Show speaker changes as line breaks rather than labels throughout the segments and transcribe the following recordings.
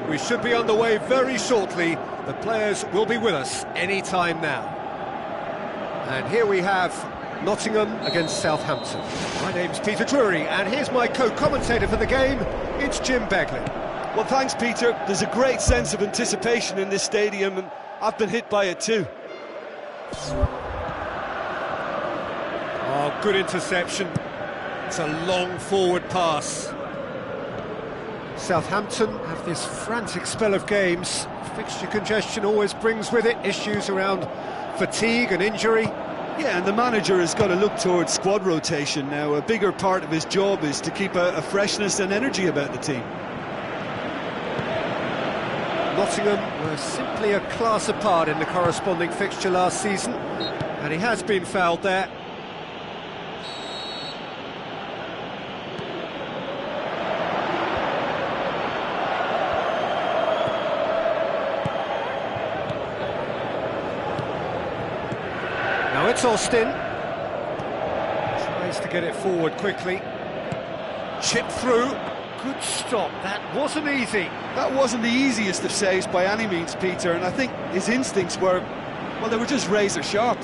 We should be underway very shortly. The players will be with us any time now. And here we have Nottingham against Southampton. My name's Peter Drury, and here's my co-commentator for the game. It's Jim Beglin.
Well, thanks, Peter. There's a great sense of anticipation in this stadium, and I've been hit by it too.
Oh, good interception. It's a long forward pass. Southampton have this frantic spell of games. Fixture congestion always brings with it issues around fatigue and injury.
Yeah, and the manager has got to look towards squad rotation now. A bigger part of his job is to keep a freshness and energy about the team.
Nottingham were simply a class apart in the corresponding fixture last season, and he has been fouled there. Now it's Austin. Tries to get it forward quickly. Chip through. Good stop. That wasn't easy.
That wasn't the easiest of saves by any means, Peter, and I think his instincts were, well, they were just razor sharp.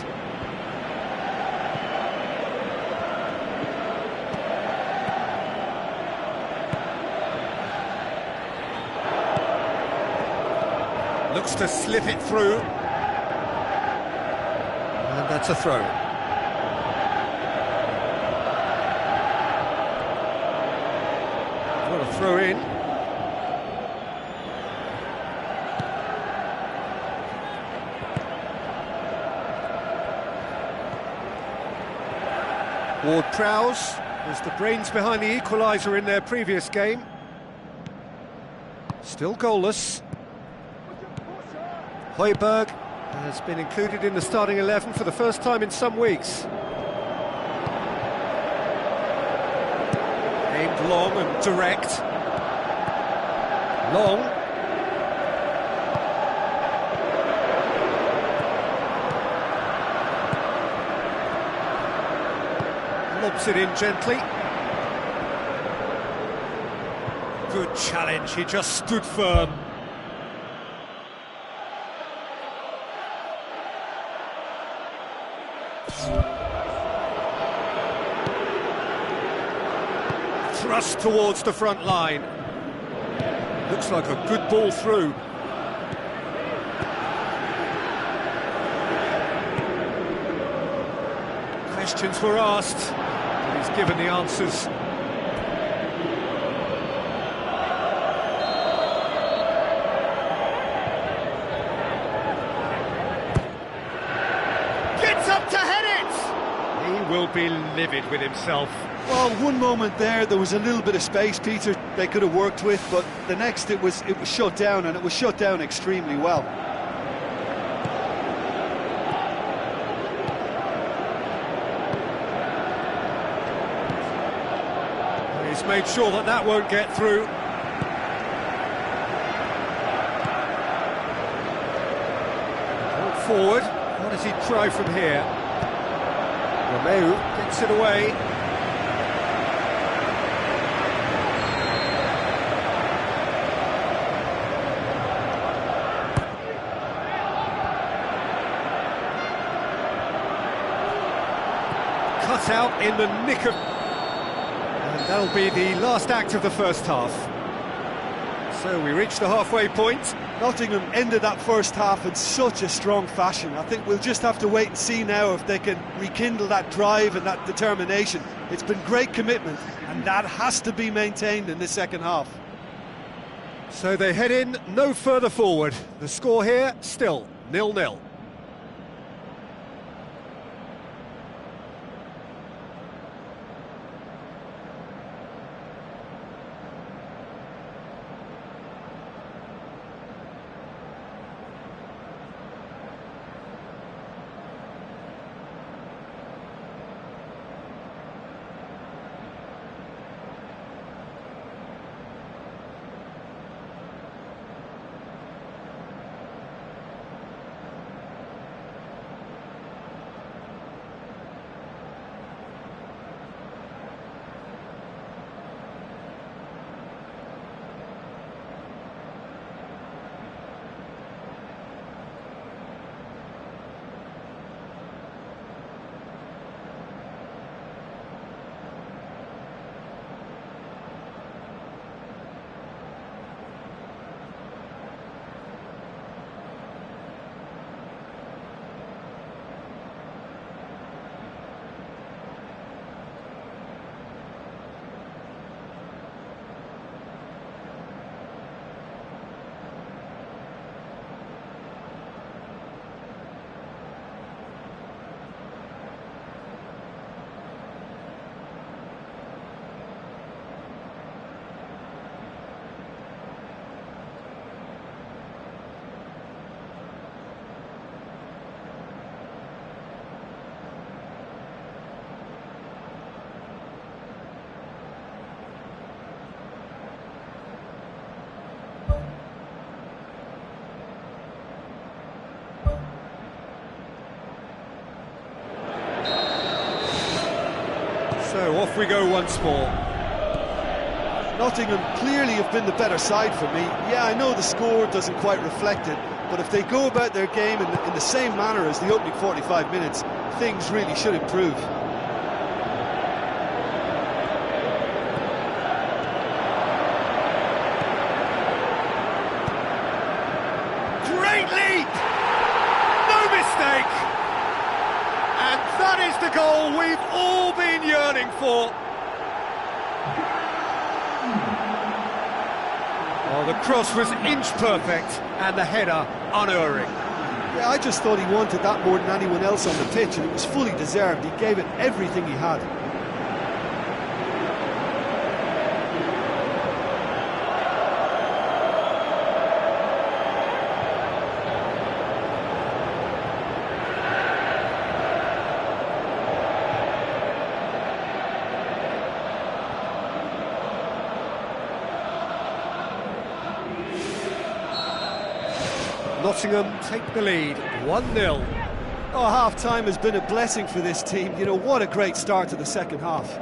Looks to slip it through. And that's a throw. What a throw in. Ward-Prowse was the brains behind the equaliser in their previous game. Still goalless. Højbjerg has been included in the starting 11 for the first time in some weeks. Aimed long and direct. Long. Lobs it in gently. Good challenge, he just stood firm. Thrust towards the front line. Looks like a good ball through. Questions were asked, but he's given the answers. Gets up to head it! He will be livid with himself.
Well, one moment there was a little bit of space, Peter, they could have worked with, but the next it was shut down, and it was shut down extremely well.
He's made sure that that won't get through. Ball forward. What does he try from here? Romeu gets it away. Cut out in the nick of... And that'll be the last act of the first half. So we reach the halfway point.
Nottingham ended that first half in such a strong fashion. I think we'll just have to wait and see now if they can rekindle that drive and that determination. It's been great commitment, and that has to be maintained in the second half.
So they head in no further forward. The score here, still 0-0. we go once more.
Nottingham clearly have been the better side for me. Yeah, I know the score doesn't quite reflect it, but if they go about their game in the same manner as the opening 45 minutes, things really should improve.
Great leap! No mistake! And that is the goal we've all been yearning for. Oh, the cross was inch perfect and the header unerring.
Yeah, I just thought he wanted that more than anyone else on the pitch, and it was fully deserved. He gave it everything he had.
Nottingham take the lead, 1-0.
Oh, half-time has been a blessing for this team. You know, what a great start to the second half.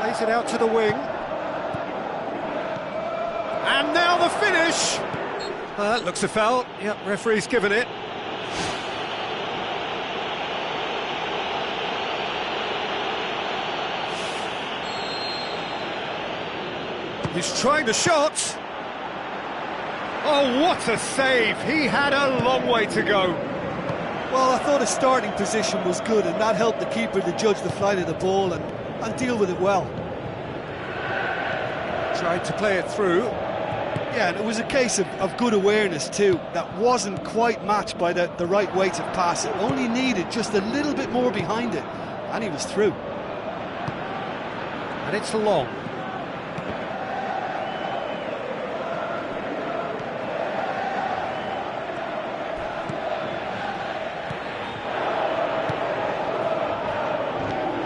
Plays it out to the wing. And now the finish! That looks a foul. Yep, referee's given it. He's trying the shot. Oh, what a save! He had a long way to go.
Well, I thought his starting position was good, and that helped the keeper to judge the flight of the ball and deal with it well.
Tried to play it through.
Yeah, and it was a case of good awareness too. That wasn't quite matched by the right weight of pass. It only needed just a little bit more behind it, and he was through.
And it's long.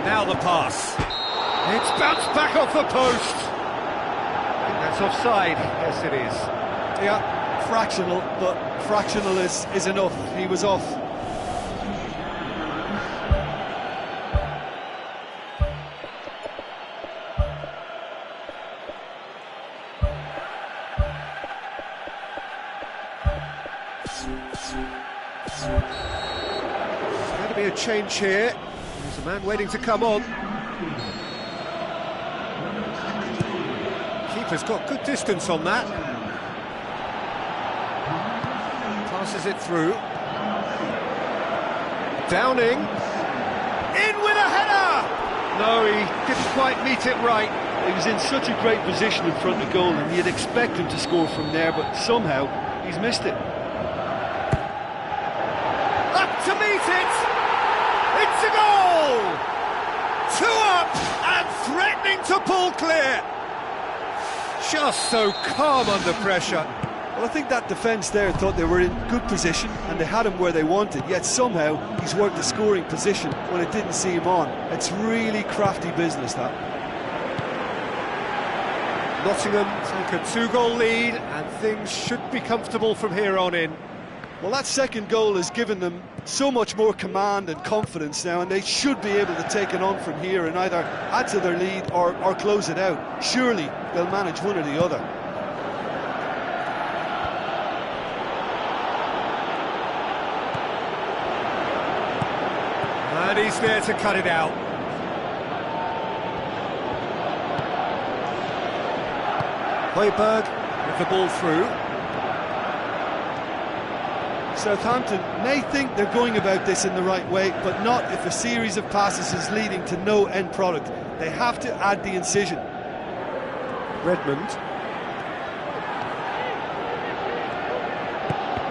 Now the pass. It's bounced back off the post. I think that's offside. Yes, it is.
Yeah, fractional, but fractional is enough. He was off.
There's going to be a change here. There's a man waiting to come on. Keeper's got good distance on that. Passes it through. Downing. In with a header! No, he didn't quite meet it right.
He was in such a great position in front of goal, and you'd expect him to score from there, but somehow he's missed it.
Up to meet it! It's a goal! 2 up and threatening to pull clear. Just so calm under pressure.
Well, I think that defence there thought they were in good position and they had him where they wanted, yet somehow he's worked the scoring position when it didn't see him on. It's really crafty business, that.
Nottingham take a 2-goal lead and things should be comfortable from here on in.
Well, that second goal has given them so much more command and confidence now, and they should be able to take it on from here and either add to their lead or close it out. Surely they'll manage one or the other.
And he's there to cut it out. Højbjerg with the ball through.
Southampton may think they're going about this in the right way, but not if a series of passes is leading to no end product. They have to add the incision.
Redmond.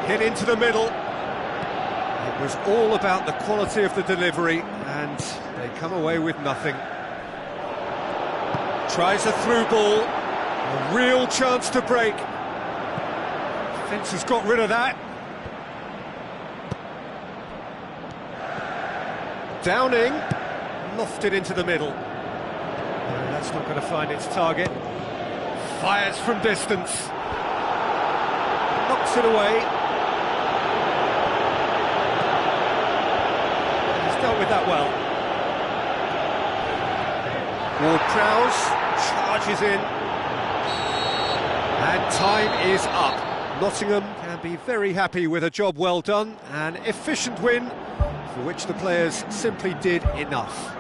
Hit into the middle. It was all about the quality of the delivery, and they come away with nothing. Tries a through ball. A real chance to break. Defence has got rid of that. Downing, lofted into the middle. No, that's not going to find its target. Fires from distance. Knocks it away. He's dealt with that well. Ward-Prowse charges in. And time is up. Nottingham can be very happy with a job well done. An efficient win, for which the players simply did enough.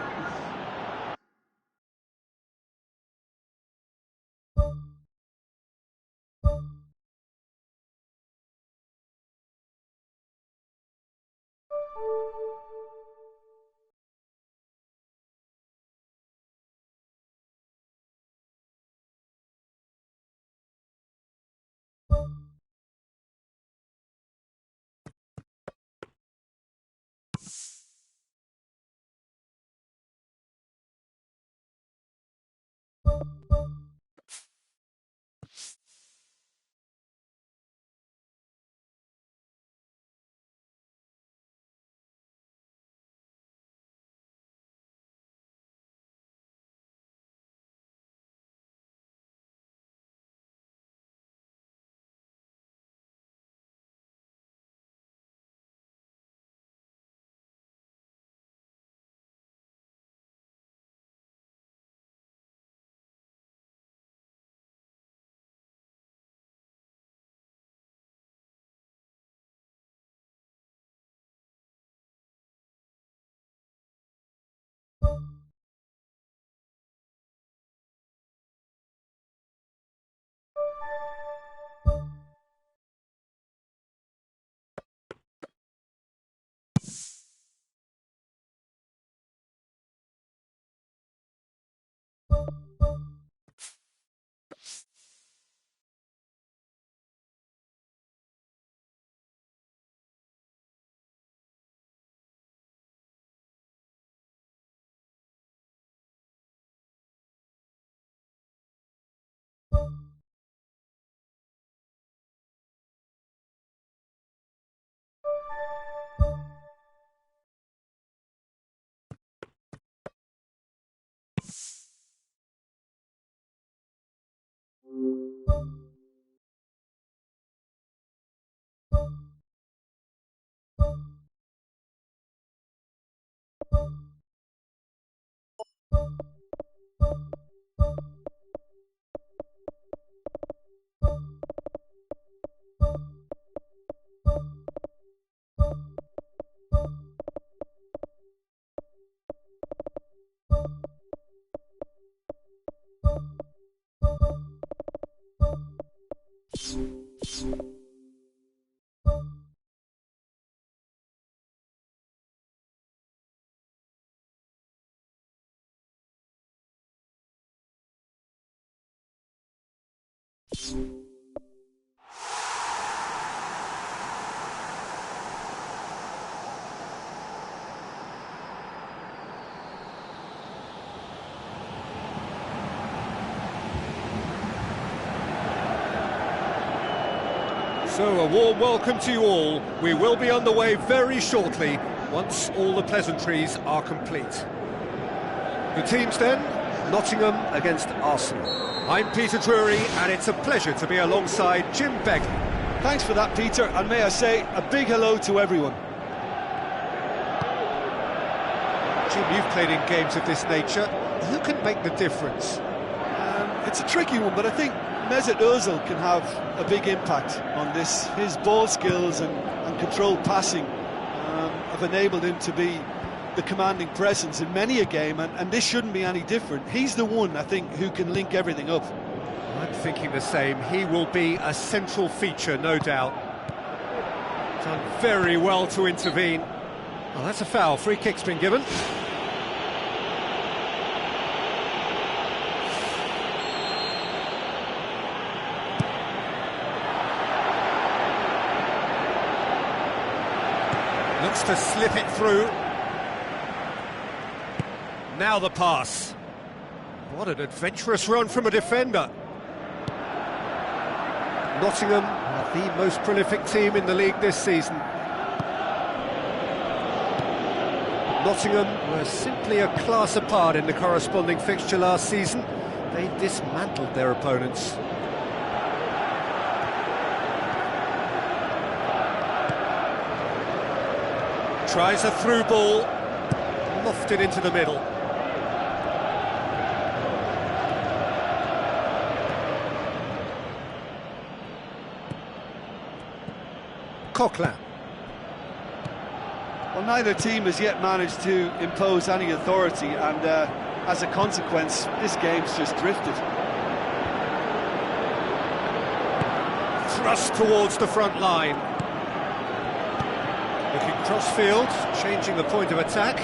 So, a warm welcome to you all. We will be on the way very shortly, once all the pleasantries are complete. The teams then, Nottingham against Arsenal. I'm Peter Drury, and it's a pleasure to be alongside Jim Begley.
Thanks for that, Peter, and may I say a big hello to everyone.
Jim, you've played in games of this nature. Who can make the difference?
It's a tricky one, but I think Mesut Ozil can have a big impact on this. His ball skills and controlled passing have enabled him to be the commanding presence in many a game, and this shouldn't be any different. He's the one, I think, who can link everything up.
I'm thinking the same. He will be a central feature, no doubt. Done very well to intervene. Well, that's a foul. Free kick's been given. Looks to slip it through. Now the pass. What an adventurous run from a defender. Nottingham are the most prolific team in the league this season. Nottingham were simply a class apart in the corresponding fixture last season. They dismantled their opponents. Tries a through ball, lofted into the middle. Coquelin.
Well, neither team has yet managed to impose any authority, and as a consequence, this game's just drifted.
Thrust towards the front line. Looking cross-field, changing the point of attack.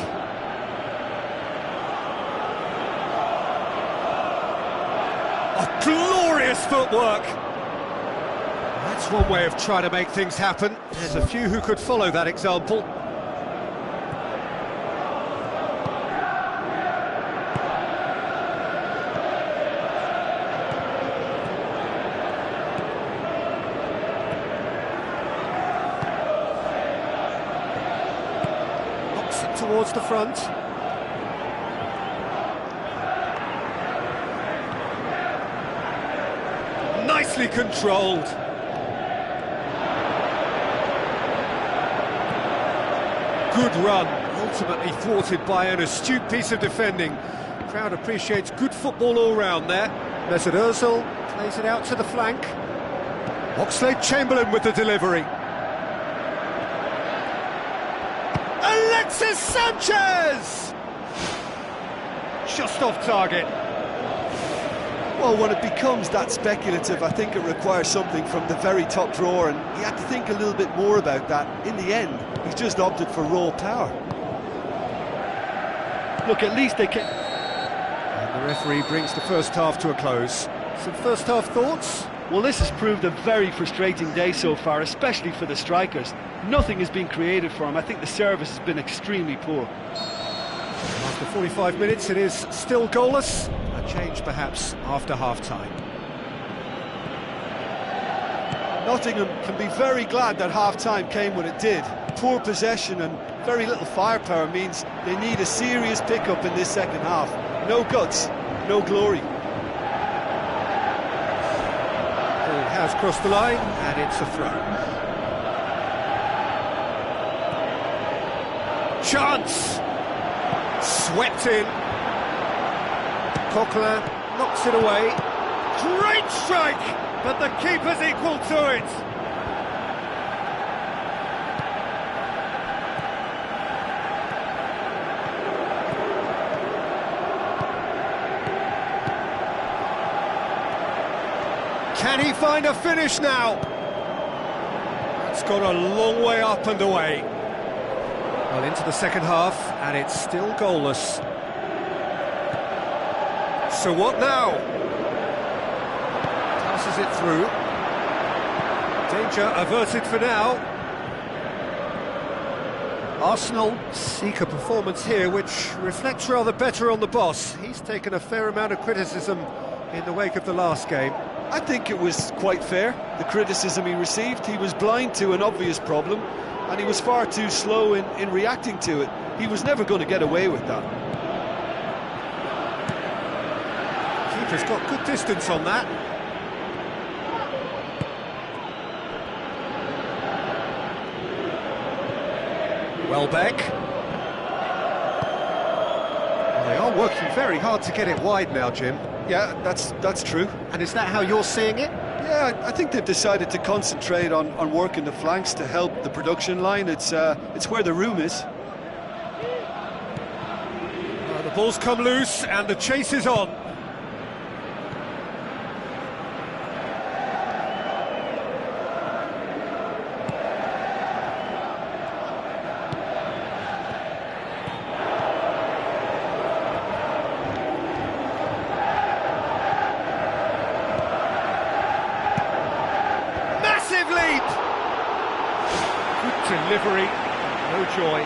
Oh, glorious footwork! That's one way of trying to make things happen. There's a few who could follow that example. Knocks it towards the front. Nicely controlled. Good run, ultimately thwarted by an astute piece of defending. Crowd appreciates good football all round there. Mesut Ozil plays it out to the flank. Oxlade-Chamberlain with the delivery. Alexis Sanchez! Just off target.
Well, when it becomes that speculative, I think it requires something from the very top drawer, and he had to think a little bit more about that. In the end, he's just opted for raw power. Look, at least they can...
And the referee brings the first half to a close. Some first half thoughts?
Well, this has proved a very frustrating day so far, especially for the strikers. Nothing has been created for them. I think the service has been extremely poor.
After 45 minutes, it is still goalless. A change, perhaps, after half-time.
Nottingham can be very glad that half-time came when it did. Poor possession and very little firepower means they need a serious pick-up in this second half. No guts, no glory.
Ball has crossed the line, and it's a throw. Chance! Swept in. Coquelin knocks it away. Great strike, but the keeper's equal to it. Can he find a finish now? It's gone a long way up and away. Well, into the second half, and it's still goalless. So what now? Passes it through. Danger averted for now. Arsenal seek a performance here which reflects rather better on the boss. He's taken a fair amount of criticism in the wake of the last game.
I think it was quite fair, the criticism he received. He was blind to an obvious problem, and he was far too slow in reacting to it. He was never going to get away with that.
Keeper's got good distance on that. Welbeck. Well, they are working very hard to get it wide now, Jim.
Yeah, that's true.
And is that how you're seeing it?
Yeah, I think they've decided to concentrate on working the flanks to help the production line. It's where the room is.
The ball's come loose and the chase is on. Massive leap! Good delivery, no joy.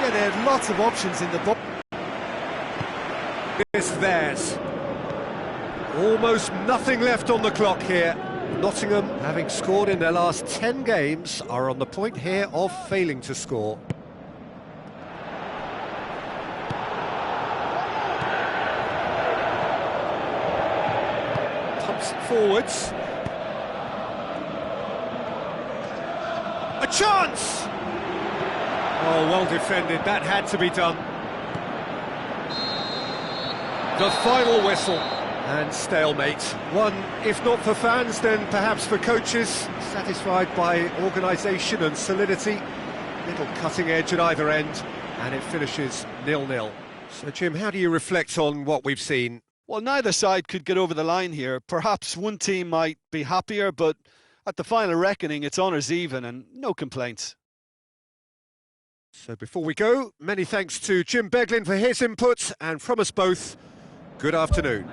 Yeah, they had lots of options in the box.
It's theirs. Almost nothing left on the clock here. Nottingham, having scored in their last 10 games, are on the point here of failing to score. Pumps it forwards. A chance! Oh, well defended, that had to be done. The final whistle, and stalemate. One, if not for fans, then perhaps for coaches, satisfied by organisation and solidity. Little cutting edge at either end, and it finishes 0-0. So, Jim, how do you reflect on what we've seen?
Well, neither side could get over the line here. Perhaps one team might be happier, but at the final reckoning, it's honours even and no complaints.
So before we go, many thanks to Jim Beglin for his input, and from us both, good afternoon.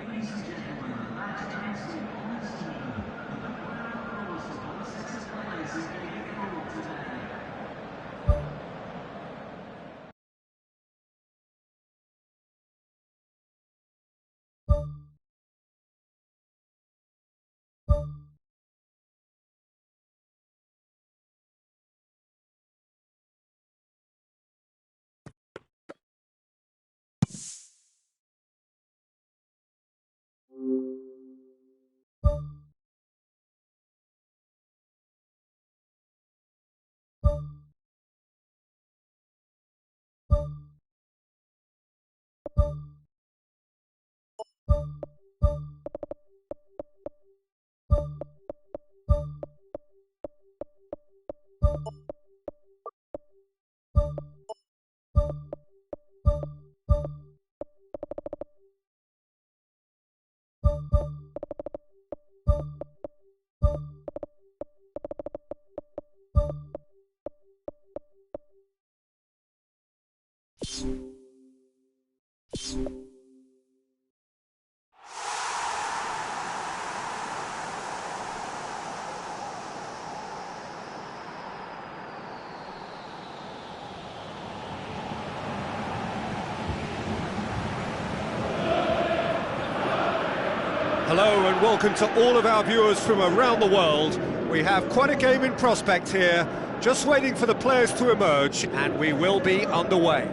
Hello and welcome to all of our viewers from around the world. We have quite a game in prospect here, just waiting for the players to emerge, and we will be underway.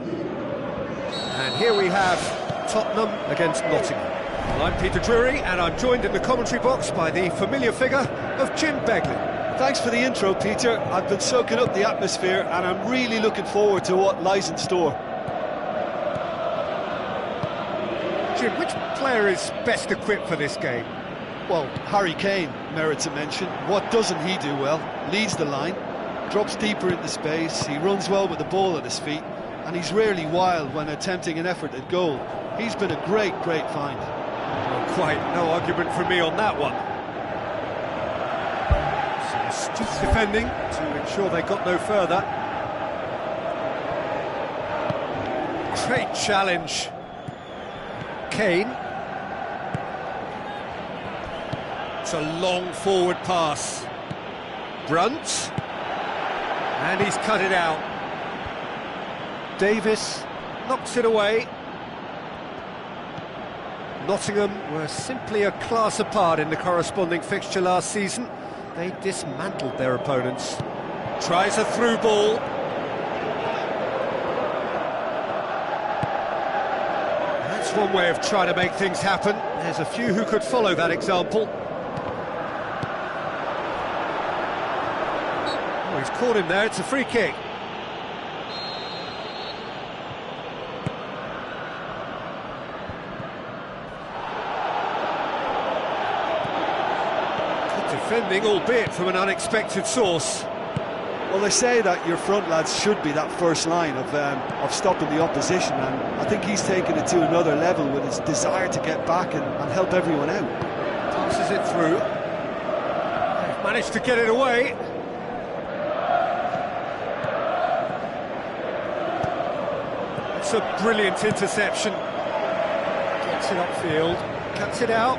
And here we have Tottenham against Nottingham. Well, I'm Peter Drury, and I'm joined in the commentary box by the familiar figure of Jim Beglin.
Thanks for the intro, Peter. I've been soaking up the atmosphere and I'm really looking forward to what lies in store.
Jim, which player is best equipped for this game?
Well, Harry Kane merits a mention. What doesn't he do well? Leads the line, drops deeper into space, he runs well with the ball at his feet, and he's rarely wild when attempting an effort at goal. He's been a great find.
Well, quite no argument from me on that one. So astute defending to ensure they got no further. Great challenge. Kane. It's a long forward pass. Brunt. And he's cut it out. Davis knocks it away. Nottingham were simply a class apart in the corresponding fixture last season. They dismantled their opponents. Tries a through ball. That's one way of trying to make things happen. There's a few who could follow that example. Oh, he's caught him there, it's a free kick. Defending, albeit from an unexpected source.
Well, they say that your front lads should be that first line of stopping the opposition, and I think he's taken it to another level with his desire to get back and help everyone out.
Passes it through. They've managed to get it away. It's a brilliant interception. Gets it upfield, cuts it out.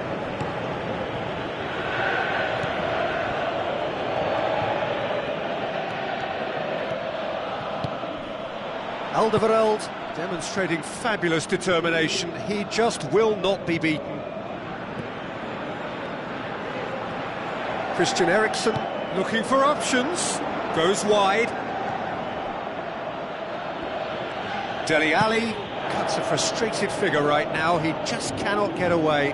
Alderweireld demonstrating fabulous determination. He just will not be beaten. Christian Eriksen looking for options, goes wide. Dele Alli cuts a frustrated figure right now, he just cannot get away.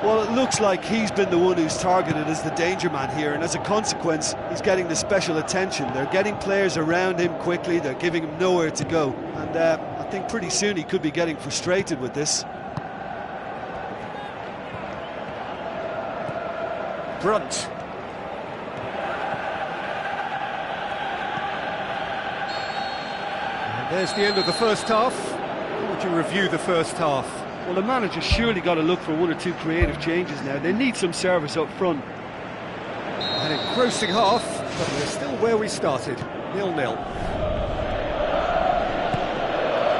Well, it looks like he's been the one who's targeted as the danger man here, and as a consequence, he's getting the special attention. They're getting players around him quickly, they're giving him nowhere to go, and I think pretty soon he could be getting frustrated with this.
Brunt. And there's the end of the first half. How would you review the first half?
Well, the manager's surely got to look for one or two creative changes now. They need some service up front.
An engrossing half, but we're still where we started, 0-0.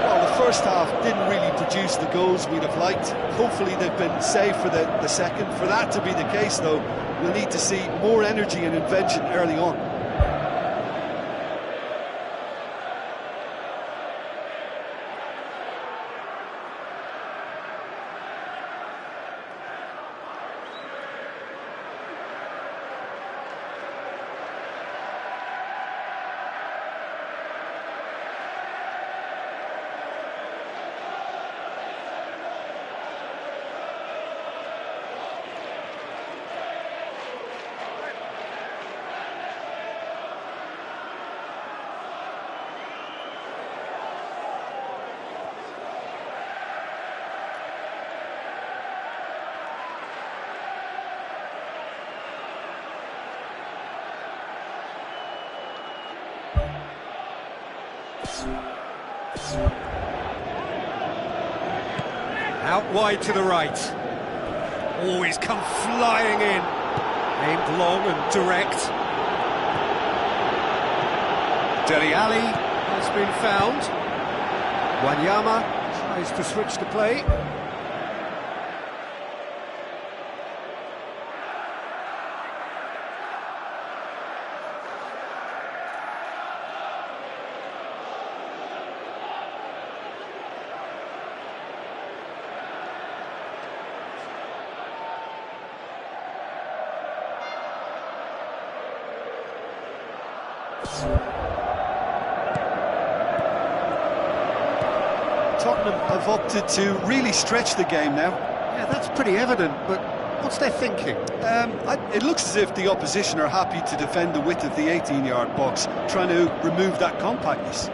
Well, the first half didn't really produce the goals we'd have liked. Hopefully they've been saved for the second. For that to be the case, though, we'll need to see more energy and invention early on.
Out wide to the right. Oh, he's come flying in. Aimed long and direct. Dele Alli has been found. Wanyama tries to switch the play.
Tottenham have opted to really stretch the game now.
Yeah, that's pretty evident, but what's their thinking?
It looks as if the opposition are happy to defend the width of the 18-yard box, trying to remove that compactness.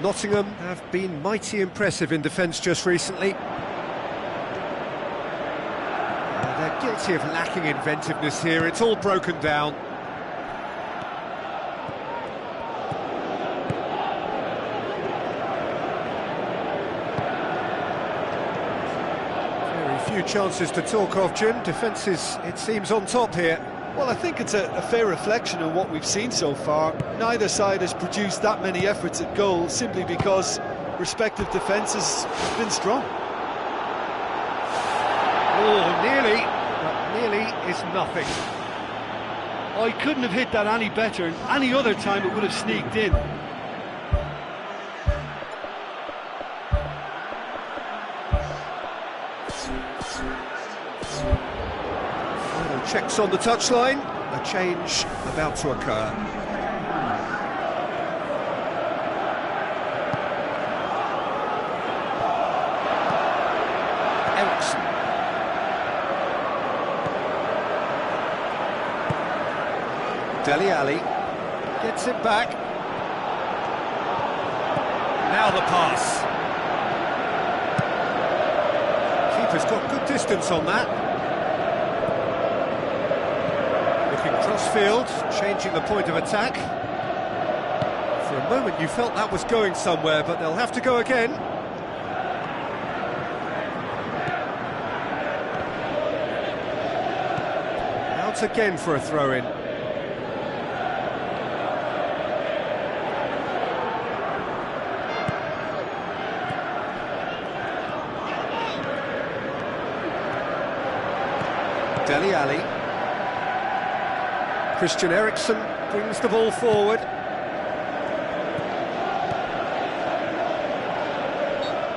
Nottingham have been mighty impressive in defence just recently. They're guilty of lacking inventiveness here, it's all broken down. Few chances to talk of, Jim. Defence is, it seems, on top here.
Well, I think it's a fair reflection of what we've seen so far. Neither side has produced that many efforts at goal simply because respective defences have been strong.
Oh, nearly, but nearly is nothing.
I couldn't have hit that any better, and any other time it would have sneaked in.
Final checks on the touchline, a change about to occur. Eriksen. Dele Alli gets it back. Now the pass. Keeper's got good distance on that. Crossfield, changing the point of attack. For a moment you felt that was going somewhere, but they'll have to go again. Out again for a throw-in. Dele Alli. Christian Eriksen brings the ball forward.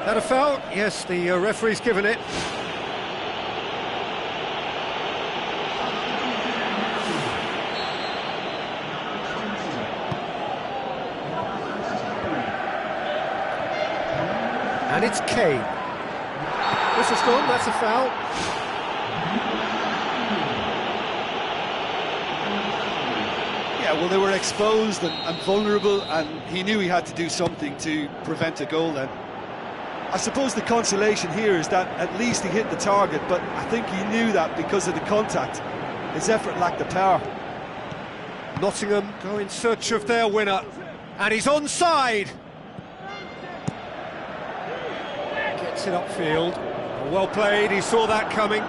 That a foul? Yes, the referee's given it. And it's Kane. Whistle's gone, that's a foul.
Yeah, well, they were exposed and vulnerable, and he knew he had to do something to prevent a goal then. I suppose the consolation here is that at least he hit the target, but I think he knew that because of the contact. His effort lacked the power.
Nottingham go in search of their winner, and he's onside. Gets it upfield. Well played, he saw that coming.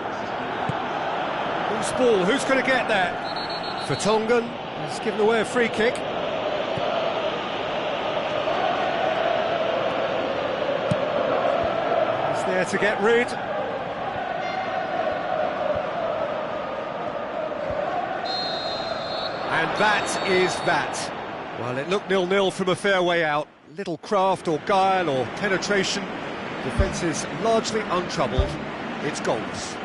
Who's ball? Who's going to get there? Vertonghen has given away a free kick. He's there to get rid. And that is that. Well, it looked 0-0 from a fair way out. Little craft or guile or penetration. Defence is largely untroubled. It's goals.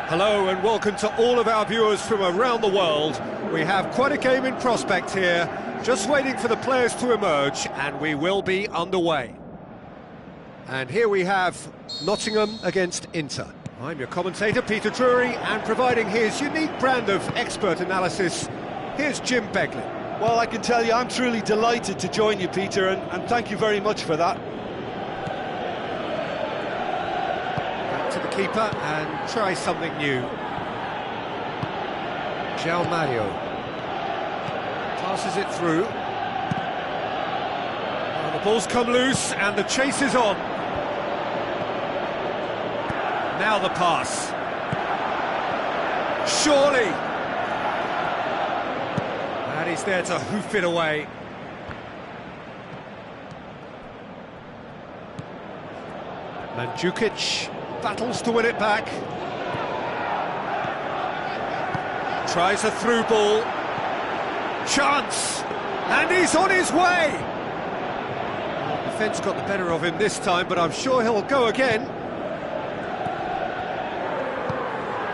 Hello and welcome to all of our viewers from around the world. We have quite a game in prospect here, just waiting for the players to emerge, and we will be underway. And here we have Nottingham against Inter. I'm your commentator, Peter Drury, and providing his unique brand of expert analysis, here's Jim Beglin.
Well, I can tell you I'm truly delighted to join you, Peter, and thank you very much for that.
To the keeper and try something new. João Mario passes it through. Well, the ball's come loose and the chase is on. Now the pass. Surely. And he's there to hoof it away. Mandzukic battles to win it back. Tries a through ball. Chance! And he's on his way! Well, the defence got the better of him this time, but I'm sure he'll go again.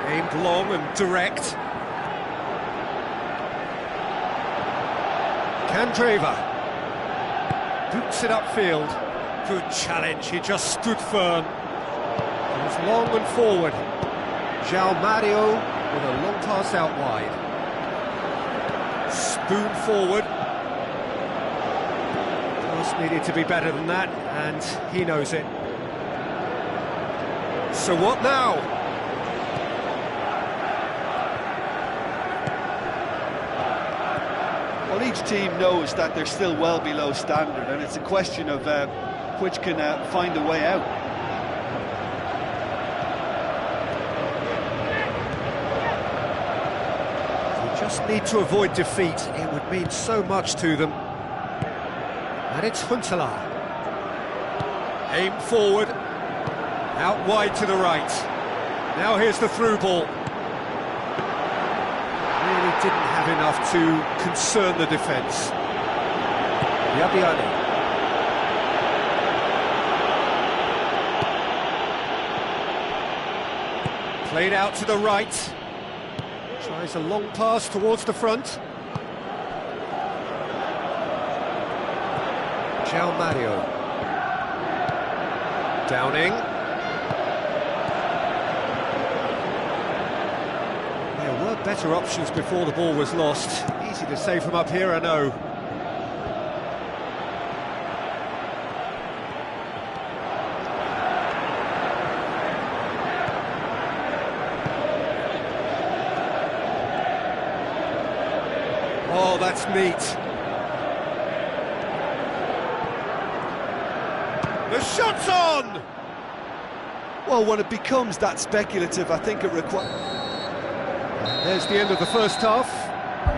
Aimed long and direct. Candreva boots it upfield. Good challenge, he just stood firm. It was long and forward. João Mario with a long pass out wide. Spoon forward. Pass needed to be better than that, and he knows it. So what now?
Well, each team knows that they're still well below standard, and it's a question of which can find a way out.
They just need to avoid defeat. It would mean so much to them. And it's Huntelaar. Aim forward. Out wide to the right. Now here's the through ball. Really didn't have enough to concern the defence. Yabiani. Played out to the right. Tries a long pass towards the front. João Mario. Downing. There were better options before the ball was lost. Easy to say from up here, I know. Oh, that's neat. The shot's on!
Well, when it becomes that speculative, I think it requires...
There's the end of the first half.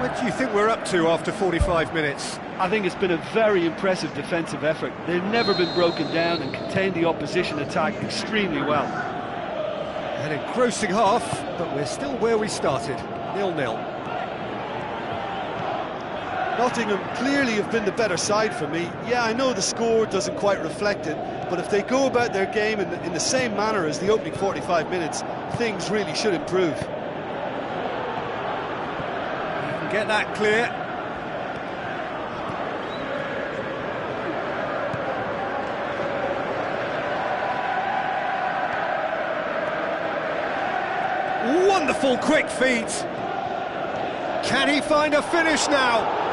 What do you think we're up to after 45 minutes?
I think it's been a very impressive defensive effort. They've never been broken down and contained the opposition attack extremely well.
An engrossing half, but we're still where we started, 0-0.
Nottingham clearly have been the better side for me. Yeah, I know the score doesn't quite reflect it, but if they go about their game in the same manner as the opening 45 minutes, things really should improve.
You can get that clear. Wonderful quick feet. Can he find a finish now?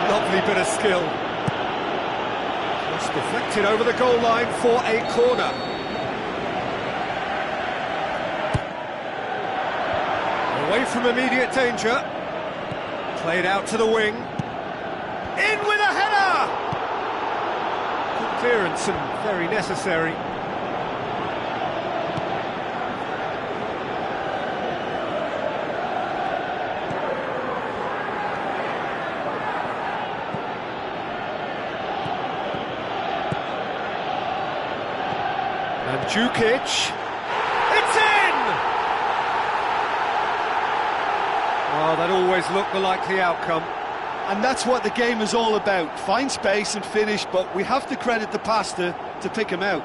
Lovely bit of skill. Just deflected over the goal line for a corner. Away from immediate danger. Played out to the wing. In with a header! Good clearance and very necessary. And Djukic, it's in! Oh, that always looked the likely outcome.
And that's what the game is all about. Find space and finish, but we have to credit the pass to pick him out.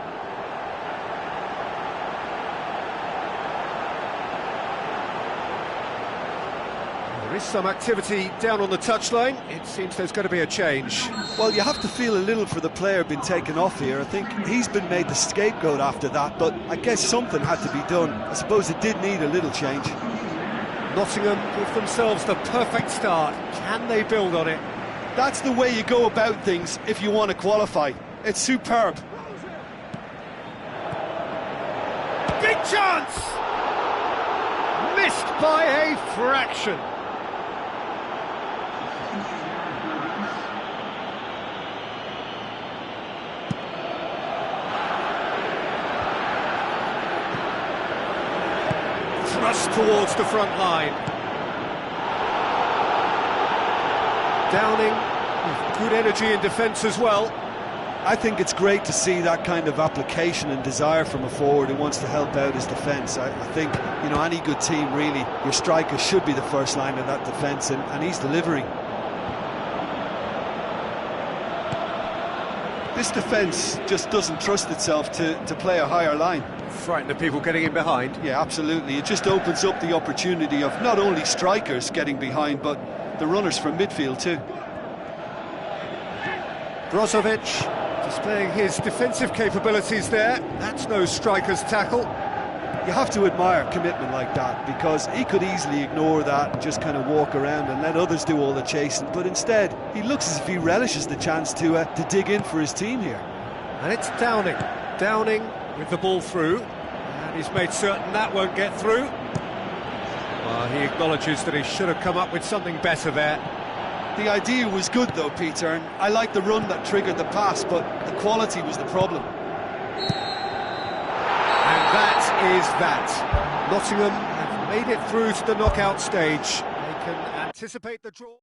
There is some activity down on the touchline. It seems there's going to be a change.
Well, you have to feel a little for the player being taken off here. I think he's been made the scapegoat after that, but I guess something had to be done. I suppose it did need a little change.
Nottingham give themselves the perfect start. Can they build on it?
That's the way you go about things if you want to qualify. It's superb.
Big chance! Missed by a fraction. Thrust towards the front line. Downing with good energy in defence as well.
I think it's great to see that kind of application and desire from a forward who wants to help out his defence. I think, you know, any good team really, your striker should be the first line of that defence, and he's delivering. This defence just doesn't trust itself to play a higher line.
Frightened of people getting in behind.
Yeah, absolutely. It just opens up the opportunity of not only strikers getting behind, but the runners from midfield too.
Brozovic displaying his defensive capabilities there. That's no striker's tackle.
You have to admire commitment like that, because he could easily ignore that and just kind of walk around and let others do all the chasing, but instead he looks as if he relishes the chance to dig in for his team here.
And it's Downing with the ball through, and he's made certain that won't get through. Well, he acknowledges that he should have come up with something better there.
The idea was good though, Peter, and I like the run that triggered the pass, but the quality was the problem.
And that is that. Nottingham have made it through to the knockout stage. They can anticipate the draw.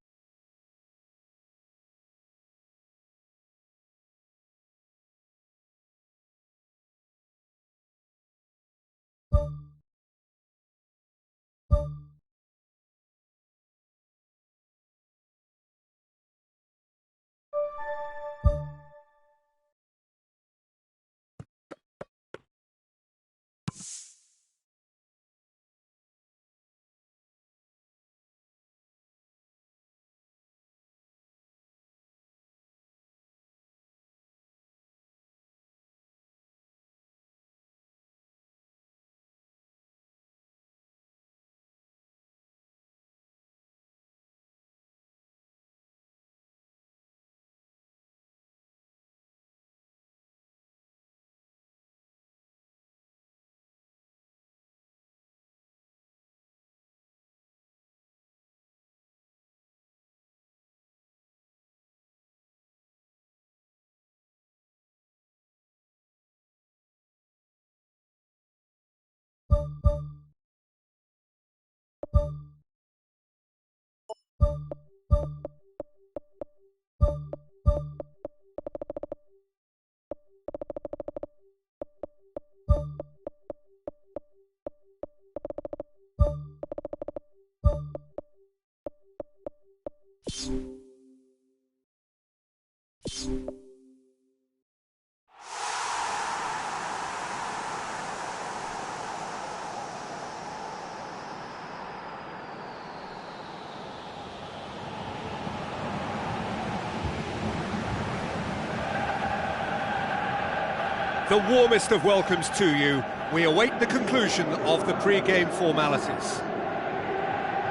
The warmest of welcomes to you. We await the conclusion of the pre-game formalities.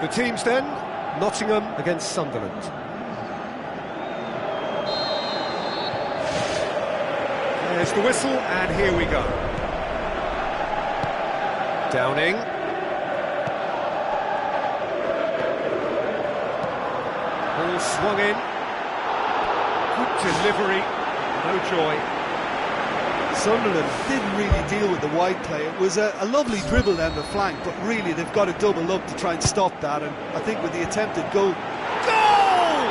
The teams then, Nottingham against Sunderland. There's the whistle, and here we go. Downing. Ball swung in. Good delivery, no joy.
Sunderland didn't really deal with the wide play. It was a lovely dribble down the flank, but really they've got to double up to try and stop that, and I think with the attempted goal... Goal!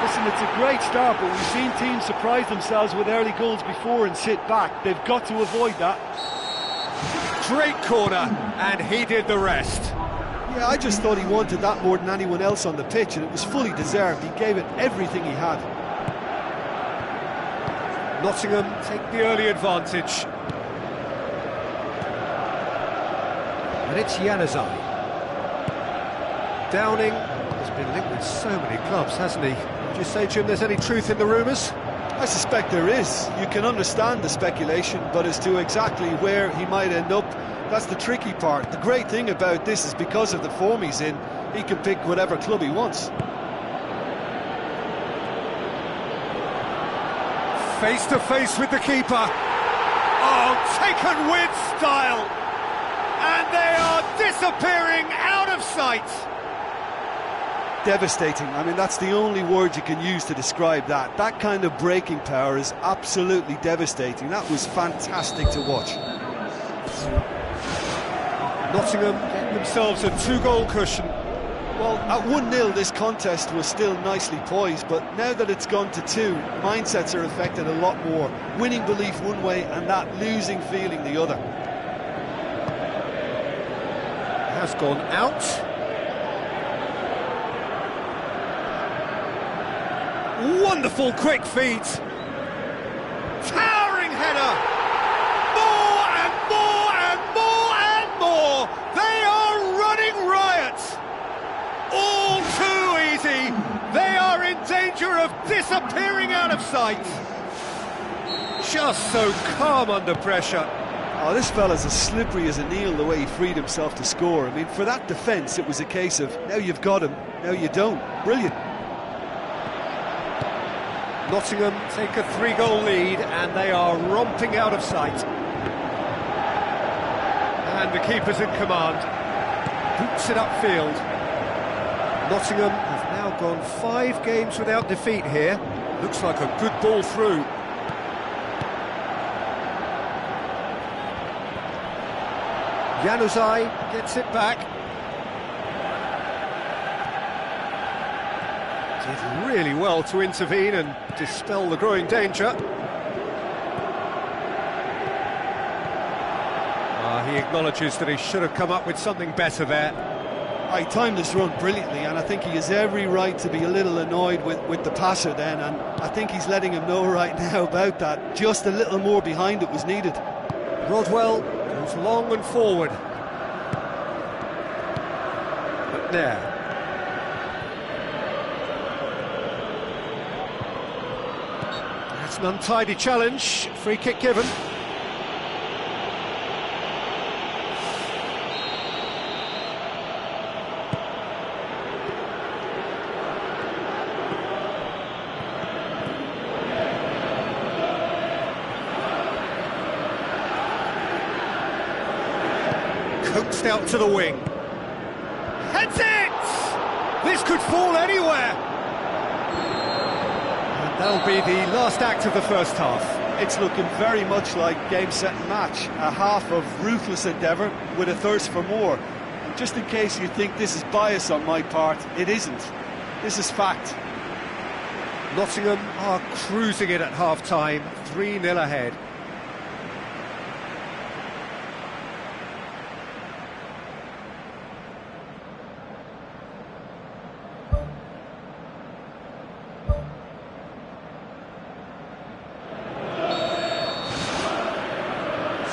Listen, it's a great start, but we've seen teams surprise themselves with early goals before and sit back. They've got to avoid that.
Great corner, and he did the rest.
Yeah, I just thought he wanted that more than anyone else on the pitch, and it was fully deserved. He gave it everything he had.
Nottingham take the early advantage. And it's Januzaj. Downing has been linked with so many clubs, hasn't he? Would you say, Jim, there's any truth in the rumours?
I suspect there is. You can understand the speculation, but as to exactly where he might end up, that's the tricky part. The great thing about this is because of the form he's in, he can pick whatever club he wants.
Face to face with the keeper. Oh, taken with style. And they are disappearing out of sight.
Devastating. I mean, that's the only word you can use to describe that. That kind of breaking power is absolutely devastating. That was fantastic to watch.
Nottingham getting themselves a two-goal cushion.
Well, at 1-0 this contest was still nicely poised, but now that it's gone to 2, mindsets are affected a lot more. Winning belief one way and that losing feeling the other.
Has gone out. Wonderful quick feet. Towering header! More and more and more and more! They are running riot! All too easy! They are in danger of disappearing out of sight! Just so calm under pressure.
Oh, this fella's as slippery as an eel the way he freed himself to score. I mean, for that defence, it was a case of, now you've got him, now you don't. Brilliant.
Nottingham take a 3-goal lead and they are romping out of sight. And the keeper's in command. Boots it upfield. Nottingham have now gone 5 games without defeat here. Looks like a good ball through. Januzaj gets it back. Did really well to intervene and dispel the growing danger. He acknowledges that he should have come up with something better there.
He timed this run brilliantly, and I think he has every right to be a little annoyed with the passer then, and I think he's letting him know right now about that. Just a little more behind it was needed.
Rodwell goes long and forward. But now. That's an untidy challenge. Free kick given. Coaxed out to the wing. Heads it! This could fall anywhere! And that'll be the last act of the first half.
It's looking very much like game, set and match. A half of ruthless endeavour with a thirst for more. And just in case you think this is bias on my part, it isn't. This is fact.
Nottingham are cruising it at half-time, 3-0 ahead.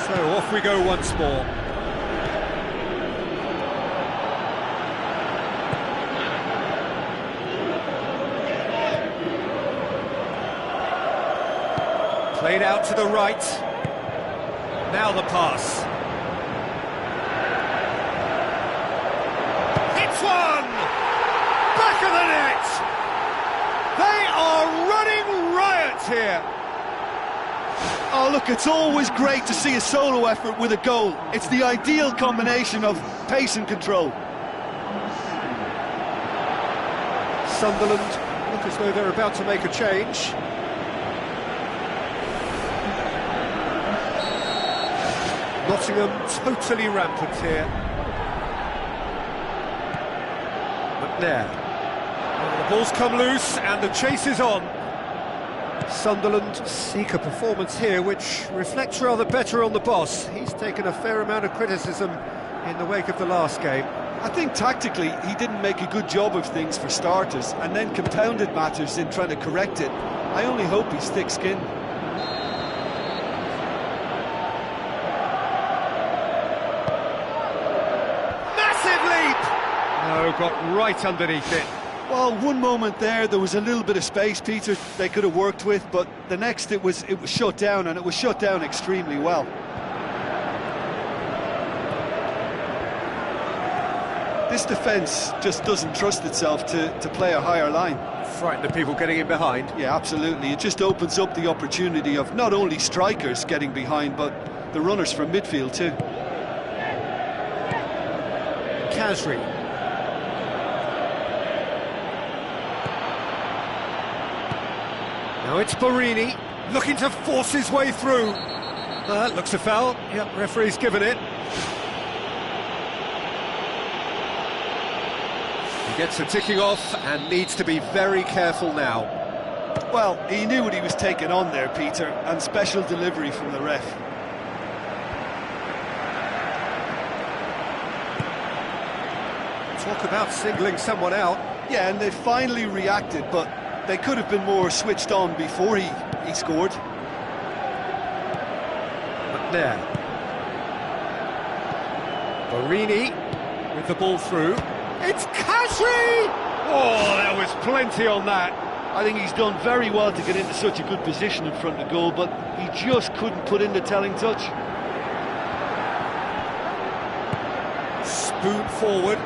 So off we go once more. Played out to the right. Now the pass. Hits one! Back of the net! They are running riot here!
Oh, look, it's always great to see a solo effort with a goal. It's the ideal combination of pace and control.
Sunderland look as though they're about to make a change. Nottingham totally rampant here. But now, the ball's come loose and the chase is on. Sunderland seek a performance here which reflects rather better on the boss. He's taken a fair amount of criticism in the wake of the last game.
I think tactically he didn't make a good job of things for starters, and then compounded matters in trying to correct it. I only hope he's thick-skinned.
Massive leap! No, got right underneath it.
Well, one moment there was a little bit of space, Peter, they could have worked with, but the next it was shut down, and it was shut down extremely well. This defence just doesn't trust itself to play a higher line.
Frightened of people getting in behind.
Yeah, absolutely. It just opens up the opportunity of not only strikers getting behind, but the runners from midfield too.
Kasri. Now it's Barini, looking to force his way through. That looks a foul. Yep, referee's given it. He gets a ticking off and needs to be very careful now.
Well, he knew what he was taking on there, Peter, and special delivery from the ref.
Talk about singling someone out.
Yeah, and they finally reacted, but they could have been more switched on before he scored.
there. Borini with the ball through. It's Kashi! Oh, there was plenty on that.
I think he's done very well to get into such a good position in front of goal, but he just couldn't put in the telling touch.
Spoon forward.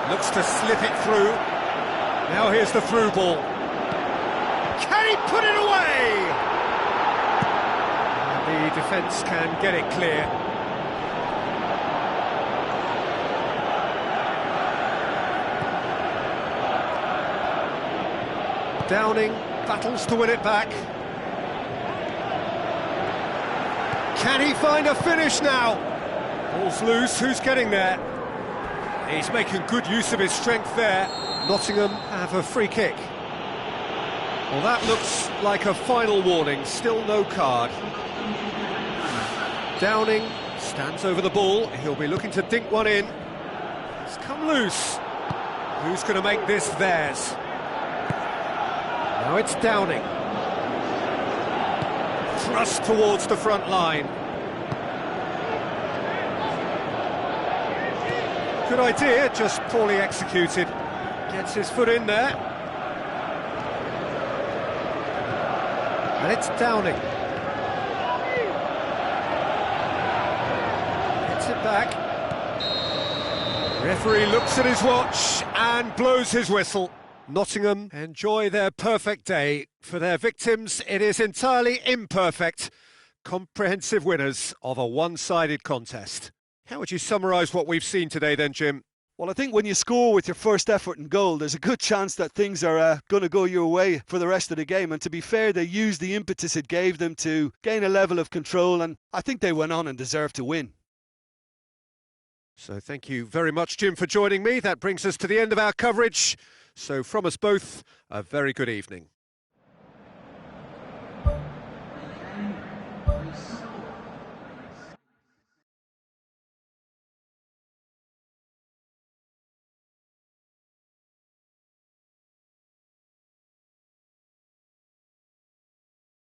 Looks to slip it through. Now here's the through ball. Can he put it away? And the defence can get it clear. Downing battles to win it back. Can he find a finish now? Ball's loose, who's getting there? He's making good use of his strength there. Nottingham have a free kick. Well, that looks like a final warning, still no card. Downing stands over the ball, he'll be looking to dink one in. It's come loose. Who's going to make this theirs? Now it's Downing. Thrust towards the front line. Good idea, just poorly executed. Gets his foot in there. And it's Downing. Gets it back. Referee looks at his watch and blows his whistle. Nottingham enjoy their perfect day. For their victims, it is entirely imperfect. Comprehensive winners of a one-sided contest. How would you summarise what we've seen today then, Jim?
Well, I think when you score with your first effort and goal, there's a good chance that things are going to go your way for the rest of the game. And to be fair, they used the impetus it gave them to gain a level of control, and I think they went on and deserved to win.
So thank you very much, Jim, for joining me. That brings us to the end of our coverage. So from us both, a very good evening.